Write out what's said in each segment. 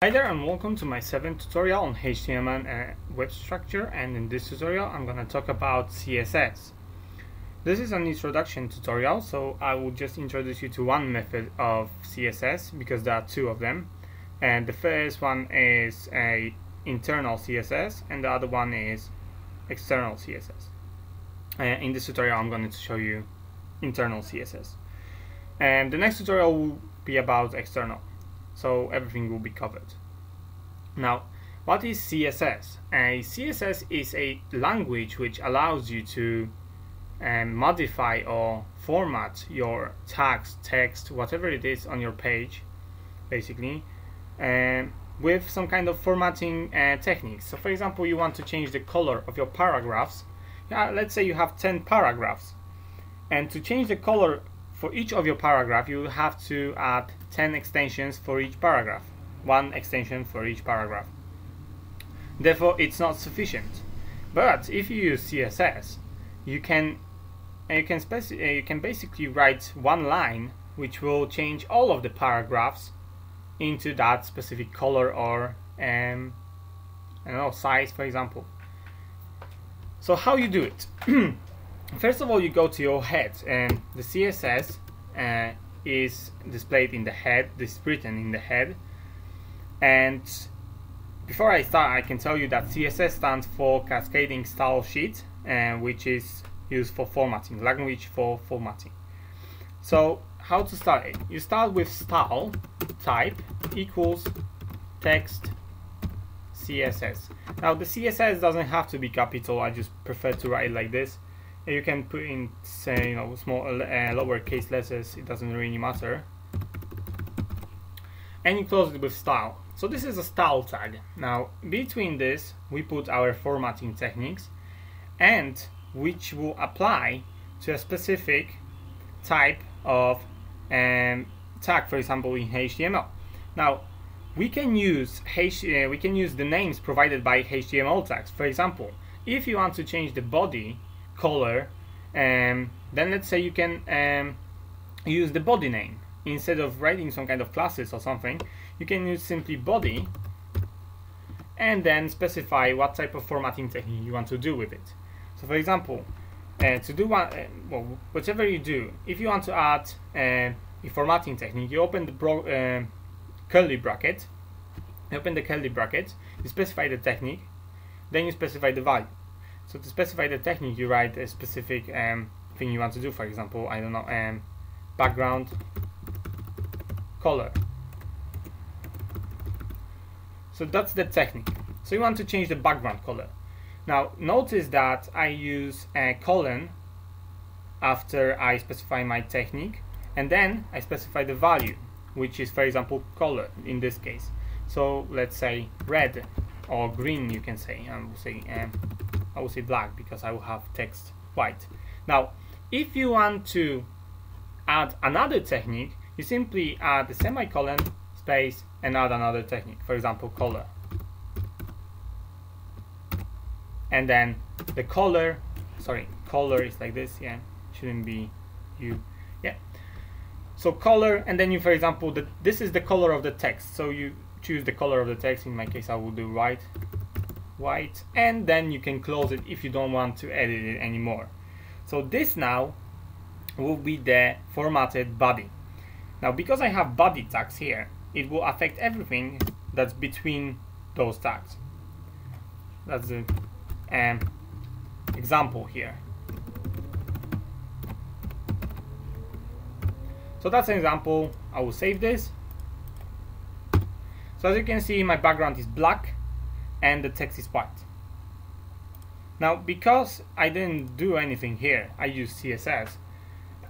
Hi there and welcome to my 7th tutorial on HTML and web structure, and in this tutorial I'm going to talk about CSS. This is an introduction tutorial, so I will just introduce you to one method of CSS because there are two of them, and the first one is a internal CSS and the other one is external CSS. In this tutorial I'm going to show you internal CSS, and the next tutorial will be about external. So everything will be covered. Now, what is CSS? CSS is a language which allows you to modify or format your tags, text, whatever it is on your page, basically, with some kind of formatting techniques. So for example, you want to change the color of your paragraphs. Let's say you have 10 paragraphs, and to change the color for each of your paragraph, you have to add 10 extensions for each paragraph, one extension for each paragraph. Therefore, it's not sufficient. But if you use CSS, you can basically write one line which will change all of the paragraphs into that specific color or I don't know, size, for example. So how you do it? First of all, you go to your head, and the CSS is displayed in the head, this is written in the head. And before I start, I can tell you that CSS stands for Cascading Style Sheet, which is used for formatting, language for formatting. So how to start it? You start with style type equals text CSS. Now the CSS doesn't have to be capital, I just prefer to write it like this. You can put in, say, small lowercase letters, it doesn't really matter. And you close it with style. So this is a style tag. Now between this we put our formatting techniques, and which will apply to a specific type of tag, for example in HTML. Now we can use the names provided by HTML tags. For example, if you want to change the body color, then let's say you can use the body name instead of writing some kind of classes or something. You can use simply body and then specify what type of formatting technique you want to do with it. So for example, to do one, whatever you do, if you want to add a formatting technique, you open the curly bracket. You open the curly bracket, you specify the technique, then you specify the value. So to specify the technique, you write a specific thing you want to do. For example, I don't know, background color. So that's the technique. So you want to change the background color. Now notice that I use a colon after I specify my technique, and then I specify the value, which is, for example, color in this case. So let's say red or green, you can say. I will say black because I will have text white. Now if you want to add another technique, you simply add the semicolon, space, and add another technique, for example color, and then the color is like this, yeah, shouldn't be you, yeah. So color, and then you, for example, this is the color of the text, so you choose the color of the text. In my case I will do white, and then you can close it if you don't want to edit it anymore. So this now will be the formatted body. Now because I have body tags here, it will affect everything that's between those tags. That's the example here. So that's an example. I will save this. So as you can see, my background is black and the text is white. Now because I didn't do anything here, I use CSS,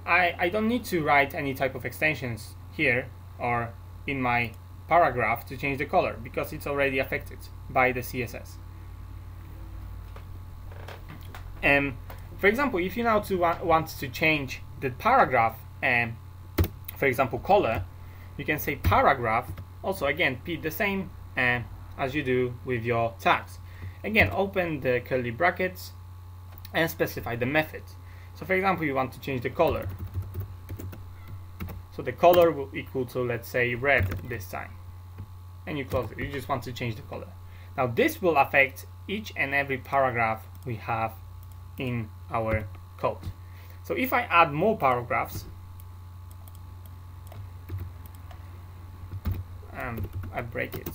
I don't need to write any type of extensions here or in my paragraph to change the color because it's already affected by the CSS. For example, if you now want to change the paragraph, for example color, you can say paragraph, also again the same as you do with your tags. Again, open the curly brackets and specify the method. So for example, you want to change the color. So the color will equal to, let's say, red this time. and you close it. You just want to change the color. Now this will affect each and every paragraph we have in our code. So if I add more paragraphs, and I break it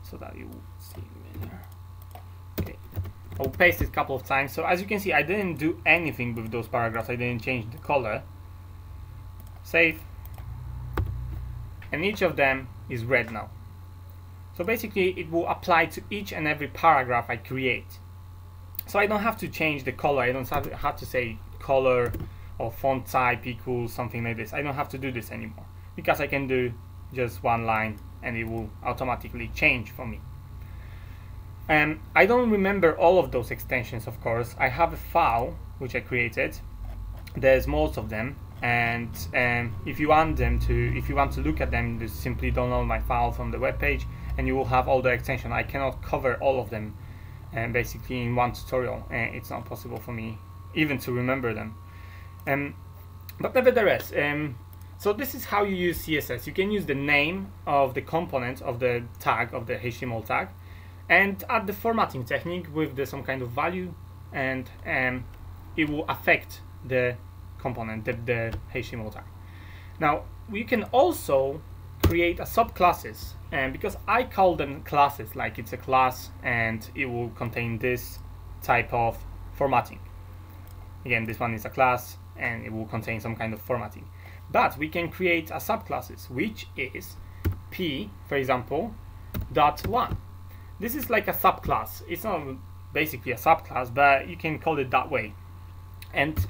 so that you will see later. Okay, I'll paste it a couple of times. So as you can see, I didn't do anything with those paragraphs. I didn't change the color. Save, and each of them is red now. So basically it will apply to each and every paragraph I create. So I don't have to change the color. I don't have to say color or font type equals something like this. I don't have to do this anymore because I can do just one line and it will automatically change for me. I don't remember all of those extensions, of course. I have a file which I created. There's most of them, and if you want to look at them, just simply download my file from the web page and you will have all the extensions. I cannot cover all of them basically in one tutorial. It's not possible for me even to remember them. But nevertheless, so this is how you use CSS. You can use the name of the component of the tag, of the HTML tag, and add the formatting technique with some kind of value, and it will affect the component, the HTML tag. Now we can also create a subclasses, and because I call them classes, like it's a class and it will contain this type of formatting. Again, this one is a class and it will contain some kind of formatting. But we can create a subclasses, which is p, for example, .1. This is like a subclass. It's not basically a subclass, but you can call it that way. And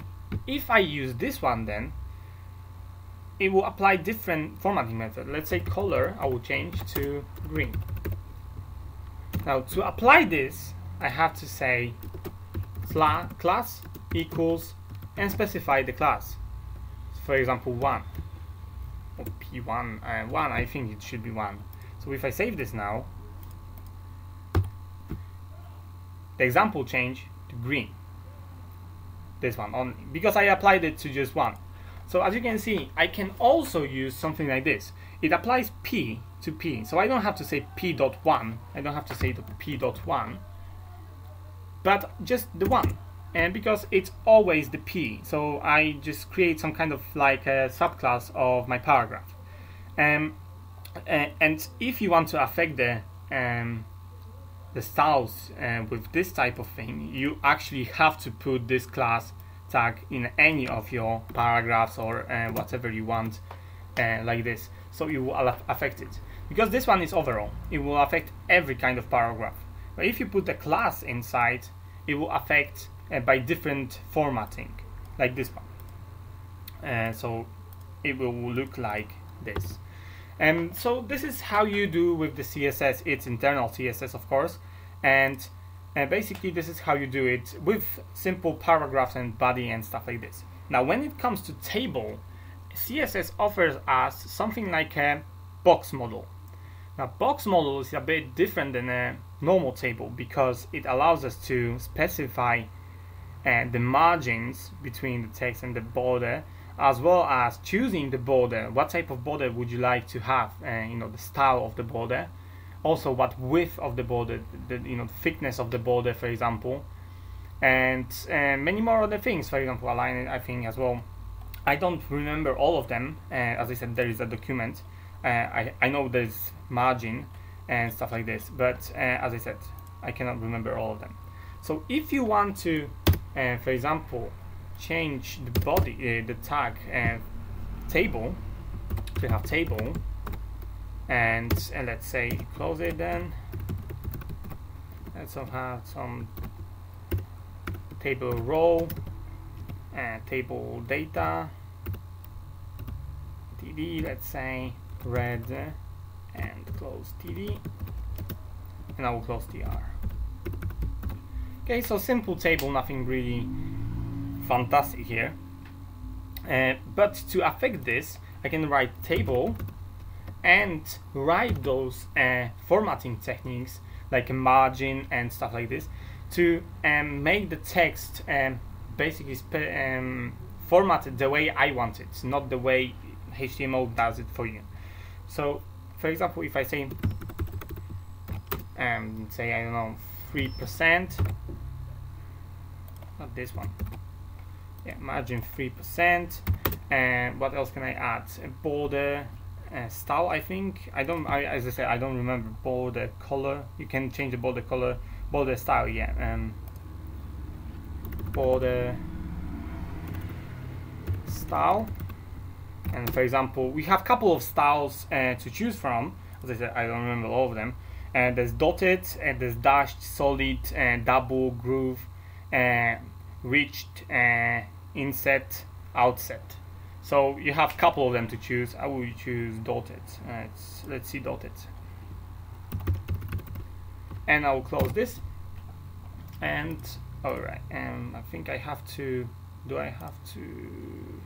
if I use this one, then it will apply different formatting method. Let's say color, I will change to green. Now to apply this, I have to say class equals and specify the class. For example, 1 or p1, 1. I think it should be 1. So if I save this now, the example change to green. This one only, because I applied it to just 1. So as you can see, I can also use something like this. It applies p to p, so I don't have to say p.1. I don't have to say the p.1, but just the 1. And because it's always the p, so I just create some kind of like a subclass of my paragraph. And if you want to affect the styles with this type of thing, you actually have to put this class tag in any of your paragraphs or whatever you want, like this, so it will affect it. Because this one is overall, it will affect every kind of paragraph. But if you put a class inside, it will affect by different formatting, like this one. So it will look like this. And so this is how you do with the CSS. It's internal CSS, of course, and basically this is how you do it with simple paragraphs and body and stuff like this. Now when it comes to table, CSS offers us something like a box model. Now box model is a bit different than a normal table because it allows us to specify the margins between the text and the border, as well as choosing the border. What type of border would you like to have? The style of the border, also what width of the border, the thickness of the border, for example, and many more other things. For example, align, I think, as well. I don't remember all of them. As I said, there is a document. I know there's margin and stuff like this, but as I said, I cannot remember all of them. So if you want to, for example, change the body, the tag table, to have table, and let's say close it, then let's have some table row and table data td, let's say red, and close td, and I will close tr. Okay, so simple table, nothing really fantastic here, but to affect this, I can write table and write those formatting techniques like a margin and stuff like this to make the text basically formatted the way I want it, not the way HTML does it for you. So for example, if I say say, I don't know, 3%. Not this one. Yeah, margin 3%. And what else can I add? A border style, I think. As I said, I don't remember border color. You can change the border color, border style. Yeah, border style. And for example, we have a couple of styles to choose from. As I said, I don't remember all of them. And there's dotted, and there's dashed, solid, double, groove, reached, inset, outset. So you have a couple of them to choose. I will choose dotted. Let's see dotted. And I will close this. And alright, I think I have to. Do I have to?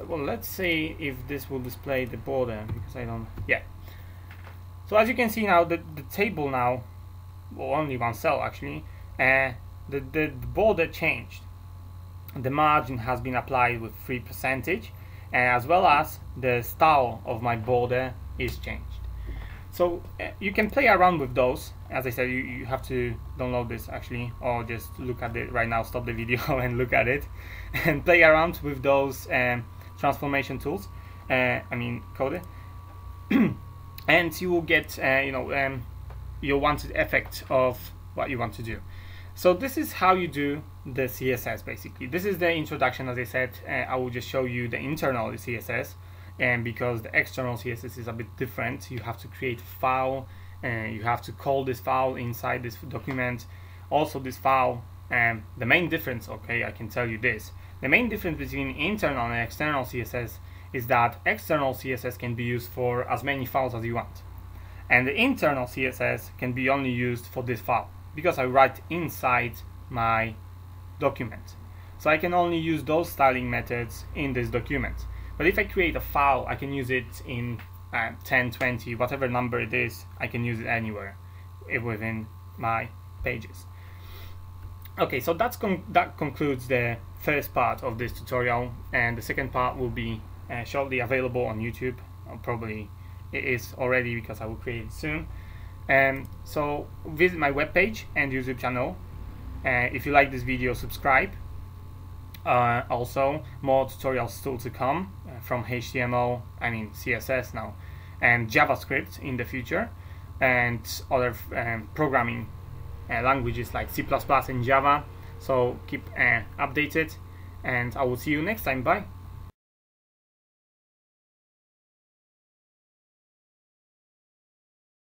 Well, let's see if this will display the border, because I don't. Yeah. So as you can see now, the table now, well, only one cell actually, the border changed. The margin has been applied with 3%, as well as the style of my border is changed. So you can play around with those. As I said, you have to download this actually, or just look at it right now, stop the video and look at it, and play around with those transformation tools. Coder. And you will get your wanted effect of what you want to do. So this is how you do the CSS basically. This is the introduction. As I said, I will just show you the internal CSS, and because the external CSS is a bit different, you have to create a file, and you have to call this file inside this document. Also this file, the main difference, okay, I can tell you this, the main difference between internal and external CSS is that external CSS can be used for as many files as you want, and the internal CSS can be only used for this file, because I write inside my document. So I can only use those styling methods in this document. But if I create a file, I can use it in 10, 20, whatever number it is, I can use it anywhere within my pages. Okay, so that concludes the first part of this tutorial, and the second part will be shortly available on YouTube. Probably it is already, because I will create it soon. So visit my webpage and YouTube channel. If you like this video, subscribe. Also, more tutorials still to come from HTML, CSS now, and JavaScript in the future, and other programming languages like C++ and Java. So keep updated, and I will see you next time. Bye.